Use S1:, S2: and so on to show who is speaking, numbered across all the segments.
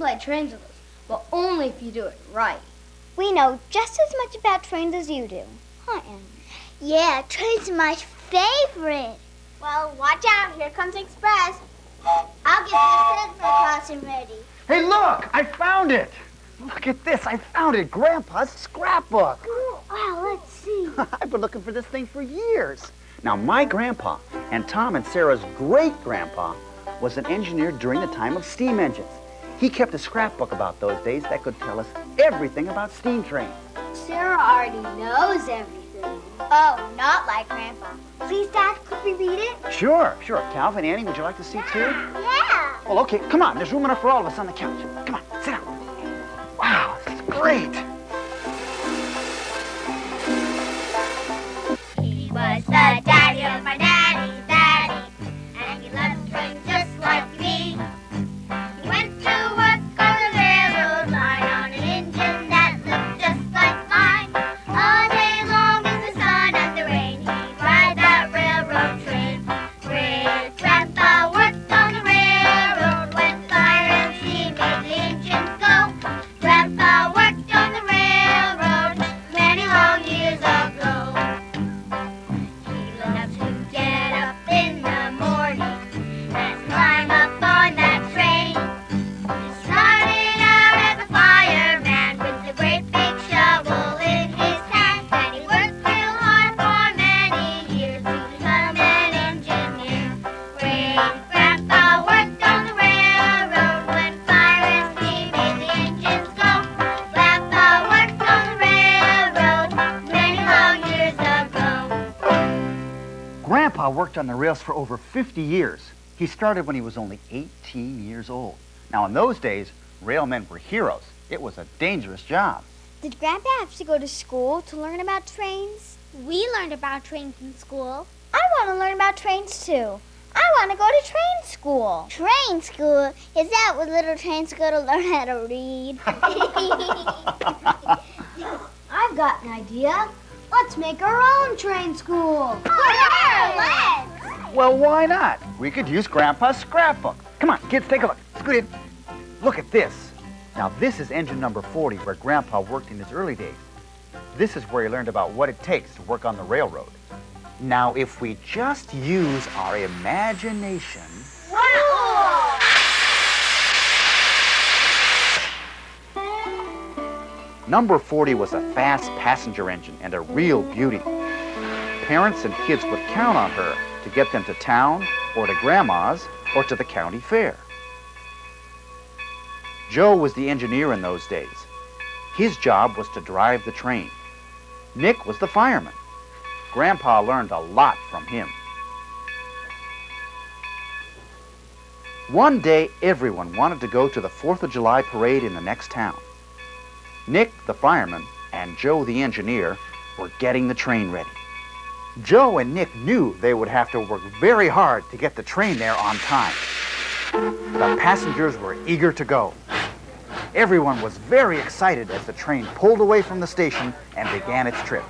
S1: play trains with us, but only if you do it right.
S2: We know just as much about trains as you do. Huh, Anne?
S3: Yeah, trains are my favorite.
S2: Well, watch out. Here comes Express. I'll get the Central Crossing ready.
S4: Hey, look! I found it! Look at this. I found it. Grandpa's scrapbook.
S2: Well, let's see.
S4: I've been looking for this thing for years. Now, my grandpa and Tom and Sarah's great-grandpa was an engineer during the time of steam engines. He kept a scrapbook about those days that could tell us everything about steam trains.
S1: Sarah already knows everything.
S2: Oh, not like Grandpa. Please, Dad, could we read it?
S4: Sure. Calvin, Annie, would you like to see too?
S2: Yeah.
S4: Well, okay, come on. There's room enough for all of us on the couch. Come on, sit down. Wow, this is great.
S3: He was the daddy of my daddy's daddy, and he loved trains just like me. He went to work on the railroad line on an engine that looked just like mine. All day long in the sun and the rain, he'd ride that railroad train. Great Grandpa worked on the railroad when fire and steam made the engines go. Grandpa worked on the railroad many long years ago. He loved to get up in the morning and climb up on that train. He started out as a fireman with a great big shovel in his hand, and he worked real hard for many years to become an engineer. Great Grandpa worked on the railroad when fire and steam made the engines go. Grandpa worked on the railroad many long years ago.
S4: Grandpa worked on the rails for over 50 years. He started when he was only 18 years old. Now, in those days, railmen were heroes. It was a dangerous job.
S2: Did Grandpa have to go to school to learn about trains? We learned about trains in school. I want to learn about trains, too. I want to go to train school.
S3: Train school? Is that what little trains go to learn how to read?
S1: I've got an idea. Let's make our own train school.
S3: Let's!
S4: Well, why not? We could use Grandpa's scrapbook. Come on, kids, take a look. Scoot in. Look at this. Now, this is engine number 40, where Grandpa worked in his early days. This is where he learned about what it takes to work on the railroad. Now, if we just use our imagination... Number 40 was a fast passenger engine and a real beauty. Parents and kids would count on her to get them to town or to Grandma's or to the county fair. Joe was the engineer in those days. His job was to drive the train. Nick was the fireman. Grandpa learned a lot from him. One day, everyone wanted to go to the 4th of July parade in the next town. Nick, the fireman, and Joe, the engineer, were getting the train ready. Joe and Nick knew they would have to work very hard to get the train there on time. The passengers were eager to go. Everyone was very excited as the train pulled away from the station and began its trip.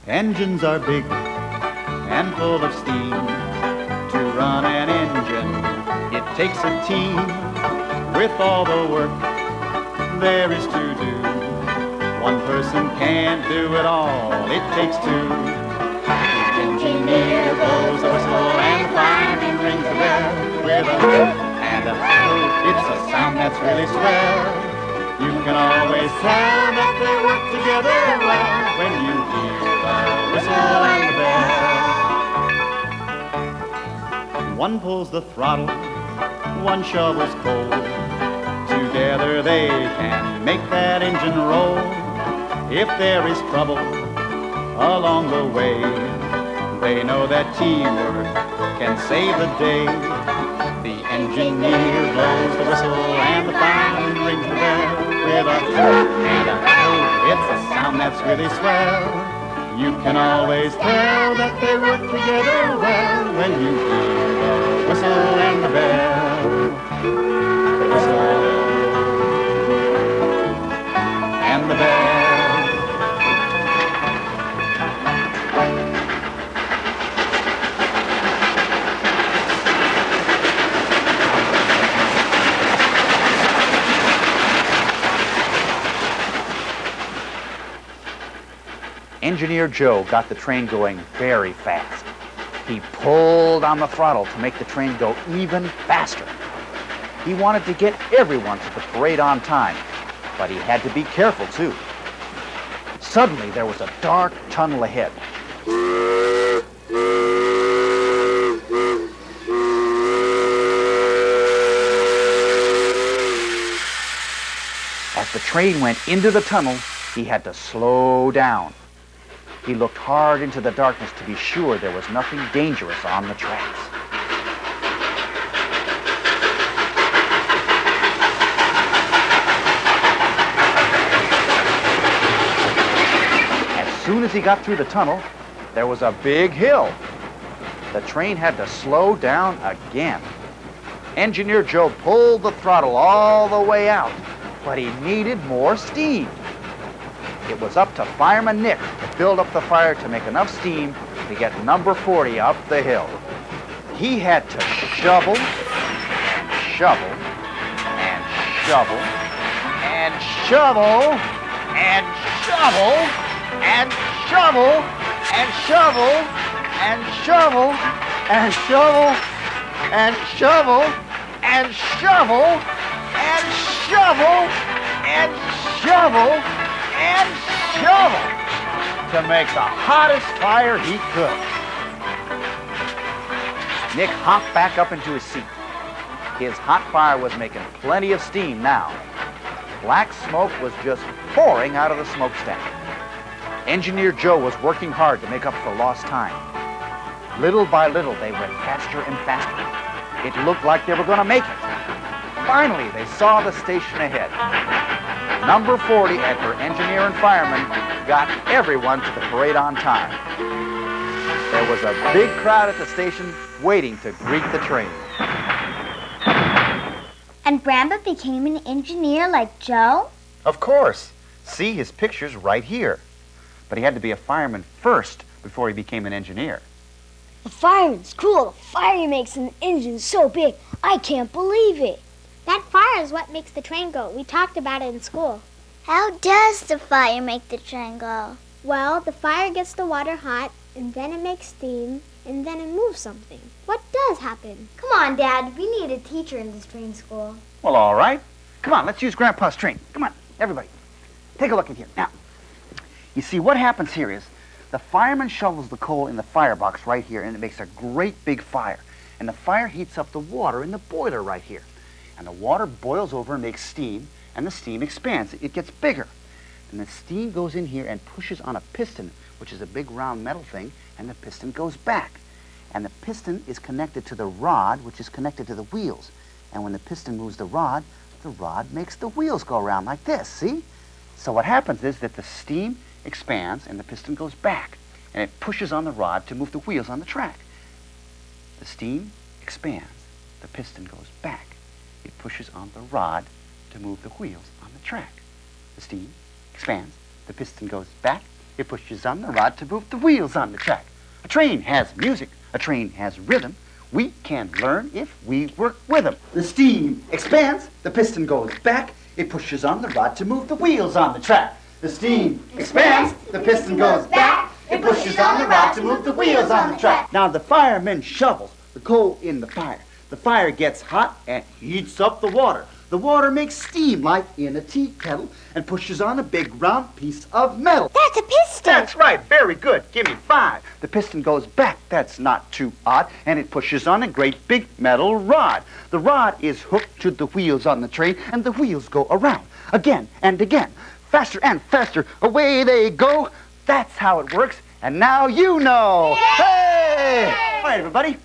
S5: Engines are big and full of steam. To run an engine, it takes a team. With all the work there is to do, one person can't do it all, it takes two. The engineer blows the whistle and the fireman rings the bell. With a hoot and a hoot, it's a sound that's really swell. You can always tell that they work together well when you hear the whistle and the bell. One pulls the throttle, one shovels coal. Together they can make that engine roll. If there is trouble along the way, they know that teamwork can save the day. The engineer blows the whistle and the fireman rings the bell. With a hoot and a hoot, it's a sound that's really swell. You can always tell that they work together well when you hear the whistle and the bell. The whistle and the bell.
S4: Engineer Joe got the train going very fast. He pulled on the throttle to make the train go even faster. He wanted to get everyone to the parade on time, but he had to be careful too. Suddenly, there was a dark tunnel ahead. As the train went into the tunnel, he had to slow down. He looked hard into the darkness to be sure there was nothing dangerous on the tracks. As soon as he got through the tunnel, there was a big hill. The train had to slow down again. Engineer Joe pulled the throttle all the way out, but he needed more steam. It was up to Fireman Nick to build up the fire to make enough steam to get number 40 up the hill. He had to shovel and shovel and shovel and shovel and shovel and shovel and shovel and shovel and shovel and shovel and shovel and shovel and shovel and shovel to make the hottest fire he could. Nick hopped back up into his seat. His hot fire was making plenty of steam now. Black smoke was just pouring out of the smokestack. Engineer Joe was working hard to make up for lost time. Little by little, they went faster and faster. It looked like they were going to make it. Finally, they saw the station ahead. Number 40 and her engineer and fireman got everyone to the parade on time. There was a big crowd at the station waiting to greet the train.
S2: And Bramba became an engineer like Joe?
S4: Of course. See his pictures right here. But he had to be a fireman first before he became an engineer.
S1: The fireman's cool. The fire he makes in the engine's so big, I can't believe it.
S2: That fire is what makes the train go. We talked about it in school.
S3: How does the fire make the train go?
S2: Well, the fire gets the water hot, and then it makes steam, and then it moves something. What does happen?
S1: Come on, Dad. We need a teacher in this train school.
S4: Well, all right. Come on, let's use Grandpa's train. Come on, everybody. Take a look in here. Now, you see, what happens here is the fireman shovels the coal in the firebox right here, and it makes a great big fire. And the fire heats up the water in the boiler right here. And the water boils over and makes steam, and the steam expands. It gets bigger. And the steam goes in here and pushes on a piston, which is a big round metal thing, and the piston goes back. And the piston is connected to the rod, which is connected to the wheels. And when the piston moves the rod makes the wheels go around like this, see? So what happens is that the steam expands and the piston goes back, and it pushes on the rod to move the wheels on the track. The steam expands, the piston goes back. It pushes on the rod to move the wheels on the track. The steam expands, the piston goes back, it pushes on the rod to move the wheels on the track. A train has music, a train has rhythm. We can learn if we work with them. The steam expands, the piston goes back, it pushes on the rod to move the wheels on the track. The steam expands, the piston goes back, it pushes on the rod to move the wheels on the track. Now the fireman shovels the coal in the fire. The fire gets hot and heats up the water. The water makes steam like in a tea kettle and pushes on a big round piece of metal.
S2: That's a piston.
S4: That's right. Very good. Give me 5. The piston goes back. That's not too odd. And it pushes on a great big metal rod. The rod is hooked to the wheels on the train, and the wheels go around again and again. Faster and faster. Away they go. That's how it works. And now you know. Yay! Hey! All right, everybody.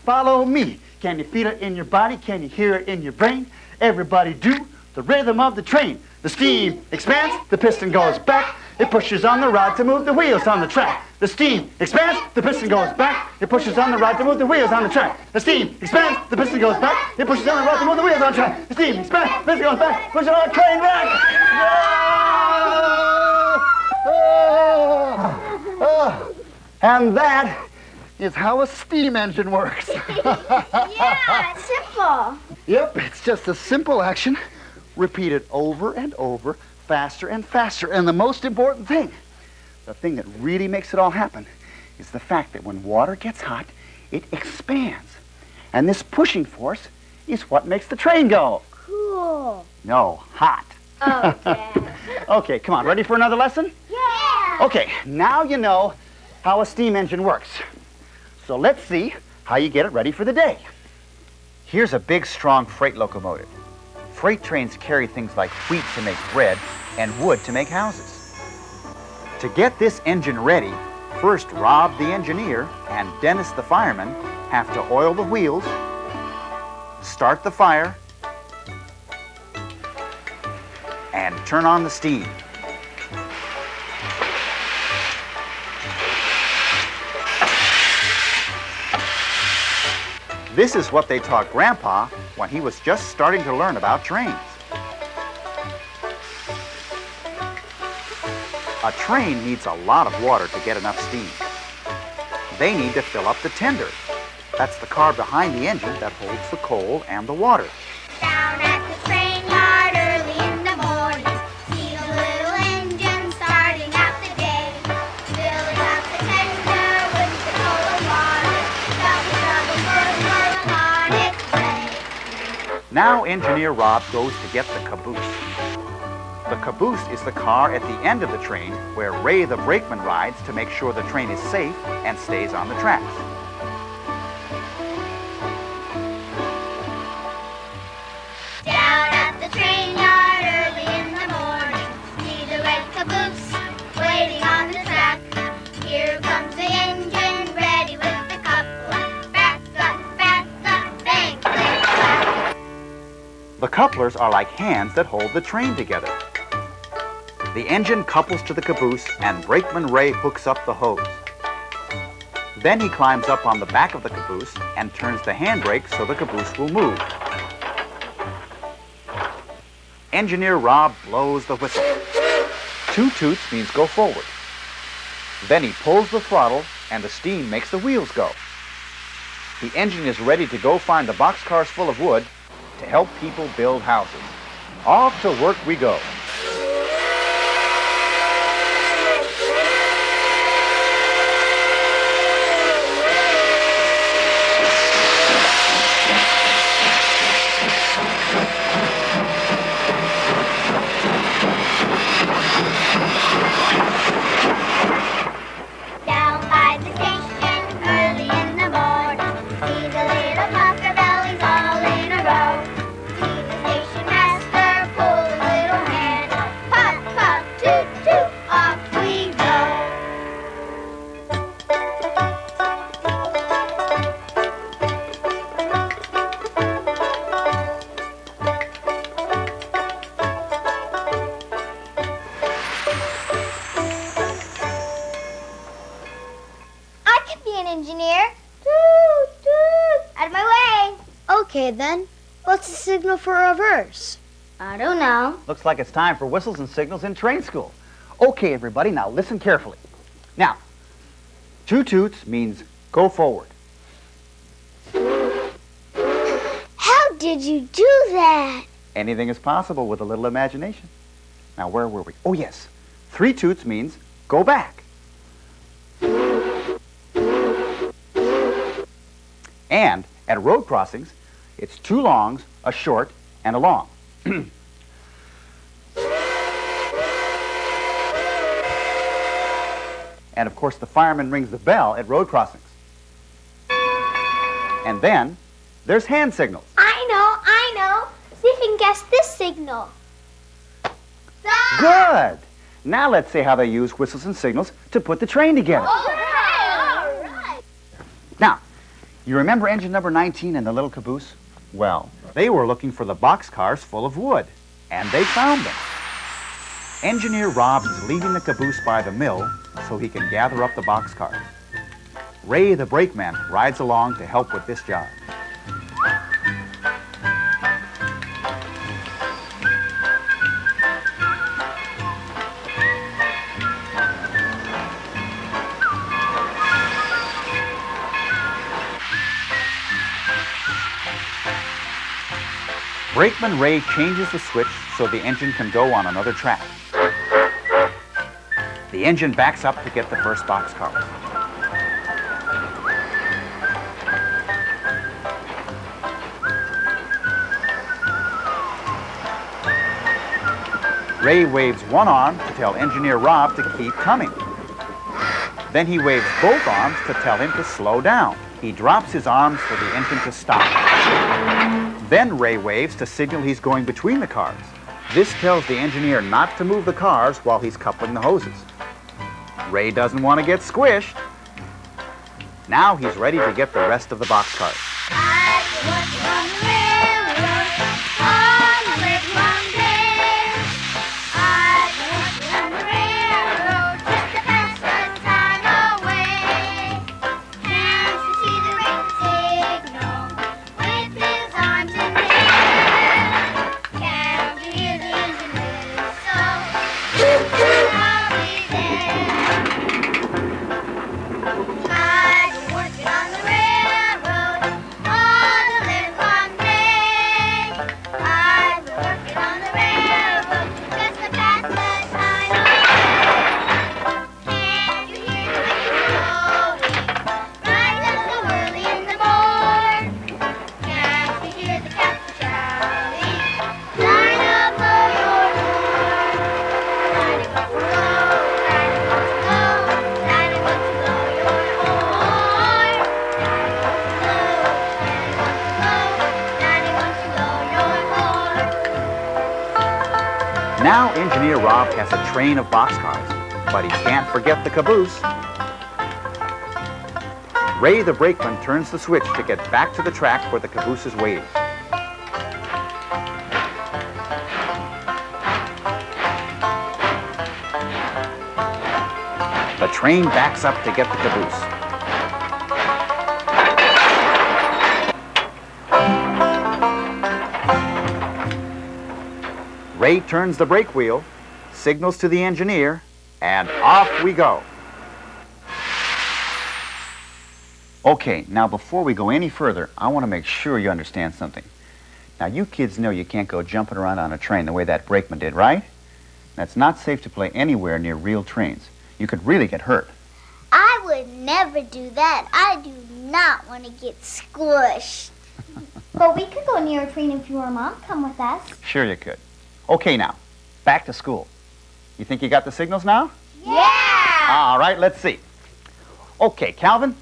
S4: Follow me. Can you feel it in your body? Can you hear it in your brain? Everybody do the rhythm of the train. The steam expands, the piston goes back, it pushes on the rod to move the wheels on the track. The steam expands, the piston goes back, it pushes on the rod to move the wheels on the track. The steam expands, the piston goes back, it pushes on the rod to move the wheels on the track. The steam expands, the piston goes back, pushes on the train wreck. And that is how a steam engine works.
S2: Yeah, it's simple.
S4: Yep, it's just a simple action, repeated over and over, faster and faster. And the most important thing, the thing that really makes it all happen is the fact that when water gets hot, it expands. And this pushing force is what makes the train go.
S1: Cool.
S4: No, hot.
S1: Oh, Dad.
S4: Okay, come on, ready for another lesson?
S1: Yeah.
S4: Okay, now you know how a steam engine works. So let's see how you get it ready for the day. Here's a big, strong freight locomotive. Freight trains carry things like wheat to make bread and wood to make houses. To get this engine ready, first Rob the engineer and Dennis the fireman have to oil the wheels, start the fire, and turn on the steam. This is what they taught Grandpa when he was just starting to learn about trains. A train needs a lot of water to get enough steam. They need to fill up the tender. That's the car behind the engine that holds the coal and the water.
S3: Down at the train yard early in the morning, see the little engine starting out the day, filling up the tender with the coal and water. Double, on its way.
S4: Now Engineer Rob goes to get the caboose. The caboose is the car at the end of the train where Ray the brakeman rides to make sure the train is safe and stays on the tracks.
S3: Down at the train yard early in the morning, see the red caboose waiting on the track. Here comes the engine ready with the coupler. Back up, bang, click, clack.
S4: The couplers are like hands that hold the train together. The engine couples to the caboose and Brakeman Ray hooks up the hose. Then he climbs up on the back of the caboose and turns the handbrake so the caboose will move. Engineer Rob blows the whistle. 2 toots means go forward. Then he pulls the throttle and the steam makes the wheels go. The engine is ready to go find the boxcars full of wood to help people build houses. Off to work we go.
S3: Down by the station early in the morning, see the little pucker bellies all in a row. See the station master pull the little handle, pop, pop, toot, toot, off we go.
S2: I can be an engineer. Toot, toot. Out of my way.
S1: Okay, then. What's the signal for reverse?
S2: I don't know.
S4: Looks like it's time for whistles and signals in train school. Okay, everybody, now listen carefully. Now, 2 toots means go forward.
S2: How did you do that?
S4: Anything is possible with a little imagination. Now, where were we? Oh, yes. 3 toots means go back. And at road crossings, it's 2 longs, a short, and a long. And of course, the fireman rings the bell at road crossings. And then there's hand signals.
S2: I know. See if you can guess this signal.
S4: Good. Now let's see how they use whistles and signals to put the train together.
S2: All right.
S4: Now, you remember engine number 19 and the little caboose? Well, they were looking for the boxcars full of wood, and they found them. Engineer Rob is leaving the caboose by the mill so he can gather up the boxcars. Ray the brakeman rides along to help with this job. Brakeman Ray changes the switch so the engine can go on another track. The The engine backs up to get the first boxcar. Ray waves one arm to tell Engineer Rob to keep coming. Then he waves both arms to tell him to slow down. He drops his arms for the engine to stop. Then Ray waves to signal he's going between the cars. This tells the engineer not to move the cars while he's coupling the hoses. Ray doesn't want to get squished. Now he's ready to get the rest of the boxcars. Now Engineer Rob has a train of boxcars, but he can't forget the caboose. Ray the brakeman turns the switch to get back to the track where the caboose is waiting. The train backs up to get the caboose. Ray turns the brake wheel, signals to the engineer, and off we go. Okay, now before we go any further, I want to make sure you understand something. Now, you kids know you can't go jumping around on a train the way that brakeman did, right? That's not safe to play anywhere near real trains. You could really get hurt.
S2: I would never do that. I do not want to get squished. But we could go near a train if you or Mom come with us.
S4: Sure you could. Okay, now, back to school. You think you got the signals now?
S2: Yeah!
S4: All right, let's see. Okay, Calvin,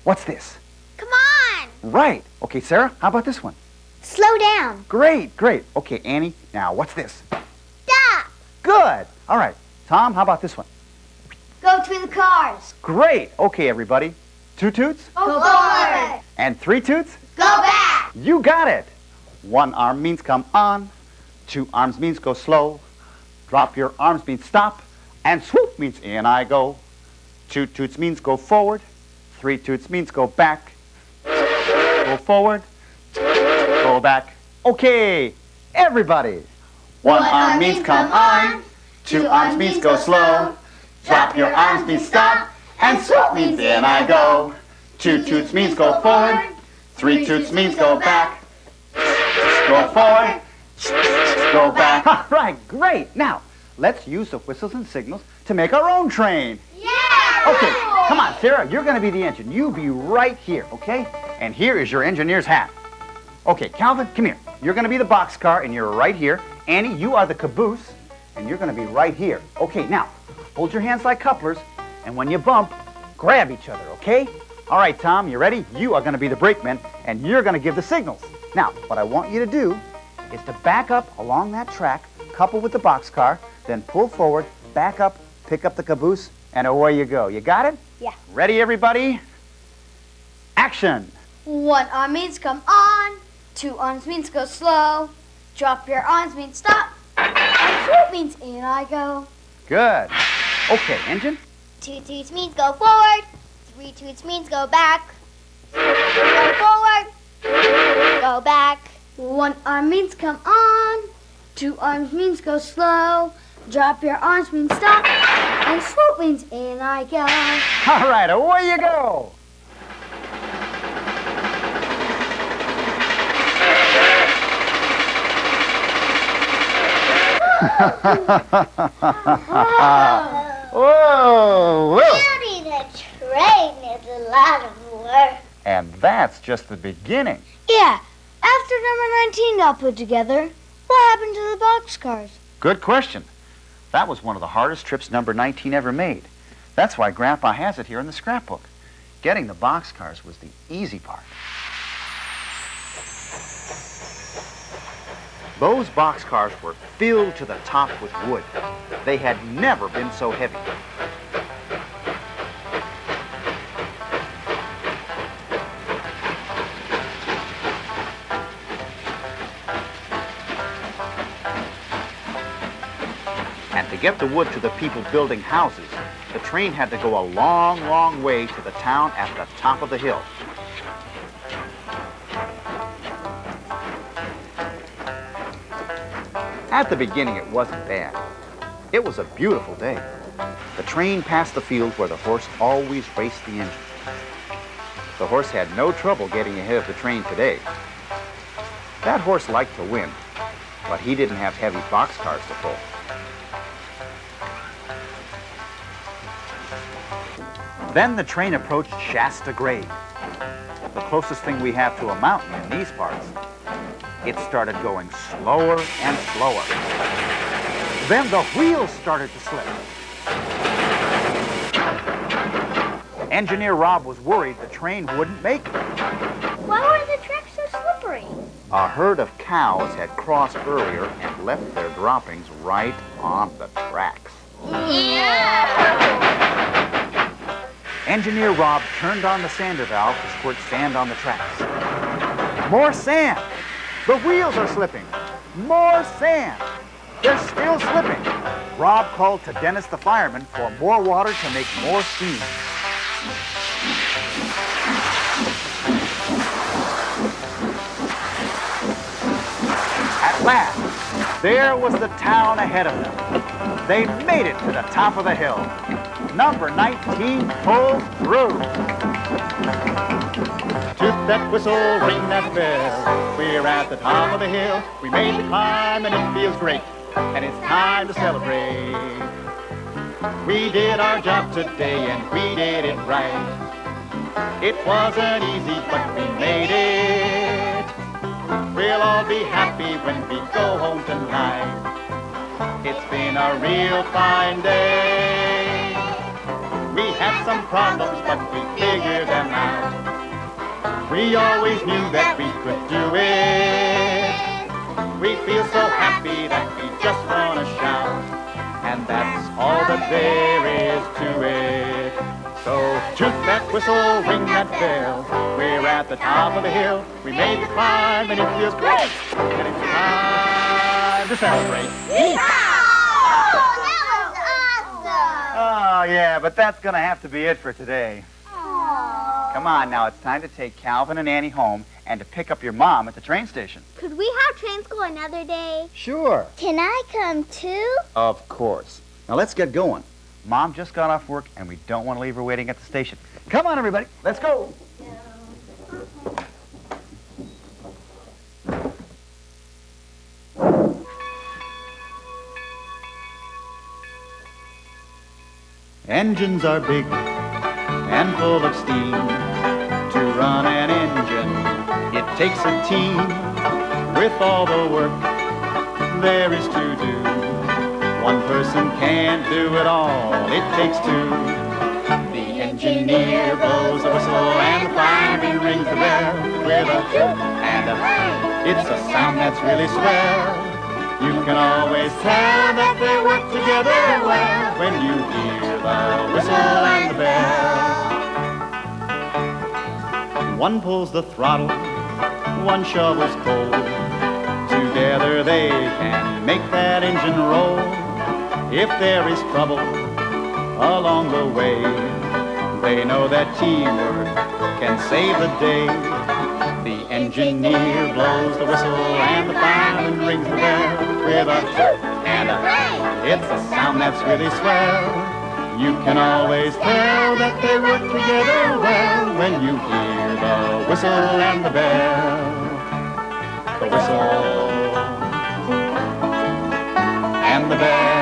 S4: what's this?
S2: Come on!
S4: Right. Okay, Sarah, how about this one?
S2: Slow down.
S4: Great, great. Okay, Annie, now what's this?
S2: Stop!
S4: Good. All right. Tom, how about this one?
S1: Go to the cars.
S4: Great. Okay, everybody. 2 toots?
S1: Go forward.
S4: And 3 toots?
S1: Go back.
S4: You got it. 1 arm means come on. 2 arms means go slow. Drop your arms means stop. And swoop means in I go. 2 toots means go forward. 3 toots means go back. Go forward. Go back. Okay, everybody. 1 arm means come on. 2 arms means go slow. Drop your arms means stop. And swoop means in I go. 2 toots means go forward. 3 toots means go back. Go forward. Go back. All right, great. Now, let's use the whistles and signals to make our own train.
S2: Yeah!
S4: Okay, come on, Sarah, you're going to be the engine. You be right here, okay? And here is your engineer's hat. Okay, Calvin, come here. You're going to be the boxcar, and you're right here. Annie, you are the caboose, and you're going to be right here. Okay, now, hold your hands like couplers, and when you bump, grab each other, okay? All right, Tom, you ready? You are going to be the brakeman, and you're going to give the signals. Now, what I want you to do is to back up along that track, couple with the boxcar, then pull forward, back up, pick up the caboose, and away you go. You got it?
S1: Yeah.
S4: Ready, everybody? Action!
S1: 1 arm means come on. 2 arms means go slow. Drop your arms means stop. And swoop means in I go.
S4: Good. Okay, engine?
S2: 2 toots means go forward. 3 toots means go back. Go forward. Go back.
S1: 1 arm means come on. 2 arms means go slow. Drop your arms means stop. And swoop means in I go.
S4: All right, away you go! Whoa!
S2: Building a train is a lot of work.
S4: And that's just the beginning.
S1: Yeah, after number 19 got put together, what happened to the boxcars?
S4: Good question. That was one of the hardest trips number 19 ever made. That's why Grandpa has it here in the scrapbook. Getting the boxcars was the easy part. Those boxcars were filled to the top with wood. They had never been so heavy. And to get the wood to the people building houses, the train had to go a long, long way to the town at the top of the hill. At the beginning, it wasn't bad. It was a beautiful day. The train passed the field where the horse always raced the engine. The horse had no trouble getting ahead of the train today. That horse liked to win, but he didn't have heavy boxcars to pull. Then the train approached Shasta Grade, the closest thing we have to a mountain in these parts. It started going slower and slower. Then the wheels started to slip. Engineer Rob was worried the train wouldn't make it.
S2: Why were the tracks so slippery?
S4: A herd of cows had crossed earlier and left their droppings right on the tracks. Engineer Rob turned on the sander valve to squirt sand on the tracks. More sand! The wheels are slipping. More sand. They're still slipping. Rob called to Dennis the fireman for more water to make more steam. At last, there was the town ahead of them. They made it to the top of the hill. Number 19 pulled through.
S5: Toot that whistle, ring that bell. We're at the top of the hill. We made the climb and it feels great. And it's time to celebrate. We did our job today and we did it right. It wasn't easy, but we made it. We'll all be happy when we go home tonight. It's been a real fine day. We had some problems, but we figured them out. We always knew that we could do it. We feel so happy that we just want to shout. And that's all that there is to it. So toot that whistle, ring that bell. We're at the top of the hill. We made the climb and it feels great. And it's time to celebrate.
S4: Oh, yeah, but that's going to have to be it for today. Come on, now it's time to take Calvin and Annie home and to pick up your mom at the train station.
S2: Could we have train school another day?
S4: Sure.
S2: Can I come too?
S4: Of course. Now let's get going. Mom just got off work and we don't want to leave her waiting at the station. Come on, everybody. Let's go.
S5: Engines are big and full of steam. To run an engine, it takes a team. With all the work there is to do, one person can't do it all, it takes two. The engineer blows the whistle and the fireman rings the bell. With a toot and a hey, it's a sound that's really swell. You can always tell that they work together well when you hear the whistle and the bell. One pulls the throttle, one shovels coal. Together they can make that engine roll. If there is trouble along the way, they know that teamwork can save the day. The engineer blows the whistle and the fireman rings the bell. With a toot and a hey, it's a sound that's really swell. You can always tell that they work together well when you hear the whistle and the bell. The whistle and the bell.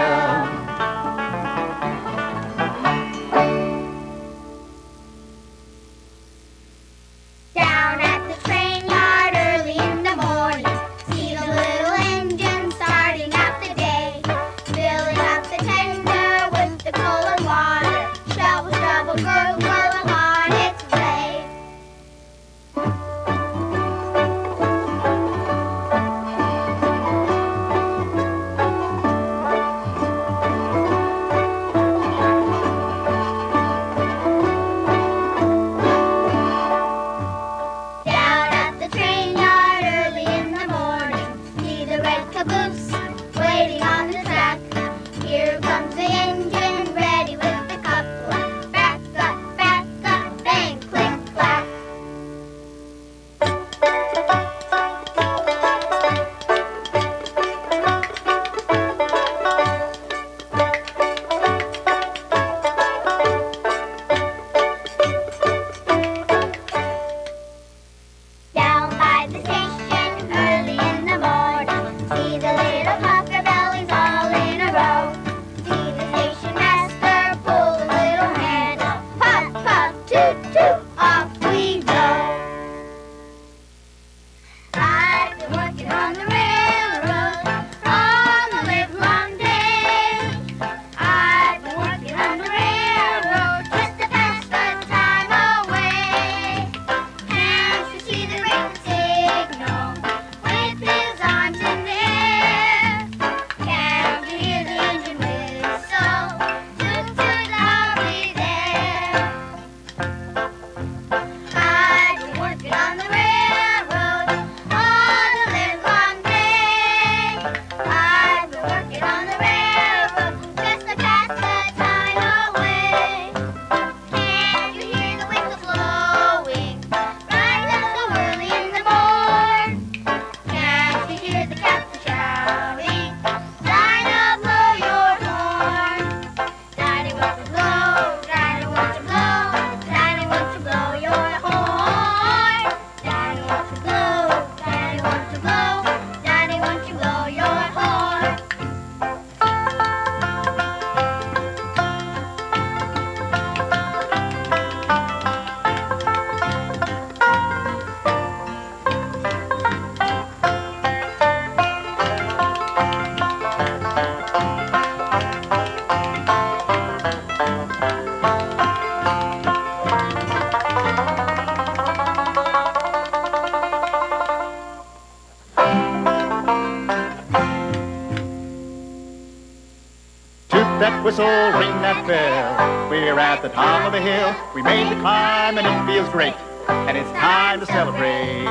S5: that whistle, ring that bell. We're at the top of the hill. We made the climb and it feels great. And it's time to celebrate.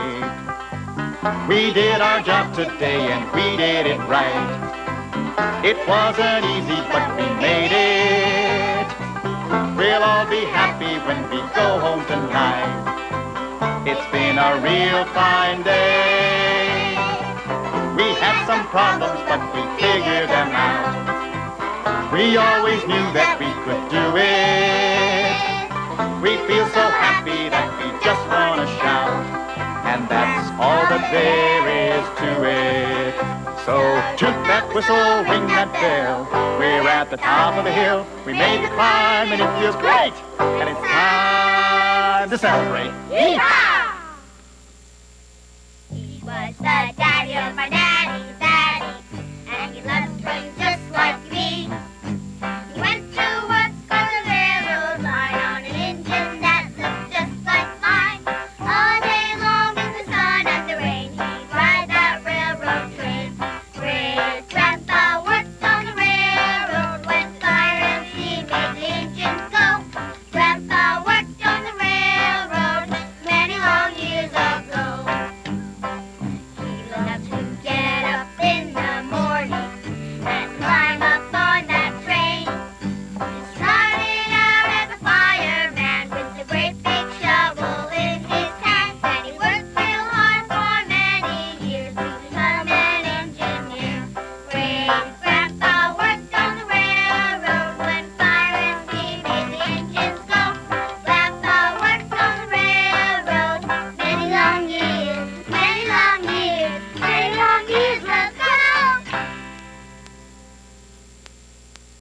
S5: We did our job today and we did it right. It wasn't easy, but we made it. We'll all be happy when we go home tonight. It's been a real fine day. We had some problems, but we figured them out. We always knew that we could do it. We feel so happy that we just want to shout. And that's all that there is to it. So toot that whistle, ring that bell. We're at the top of the hill. We made the climb and it feels great. And it's time to celebrate.
S3: Yeehaw! He was the daddy of my dad.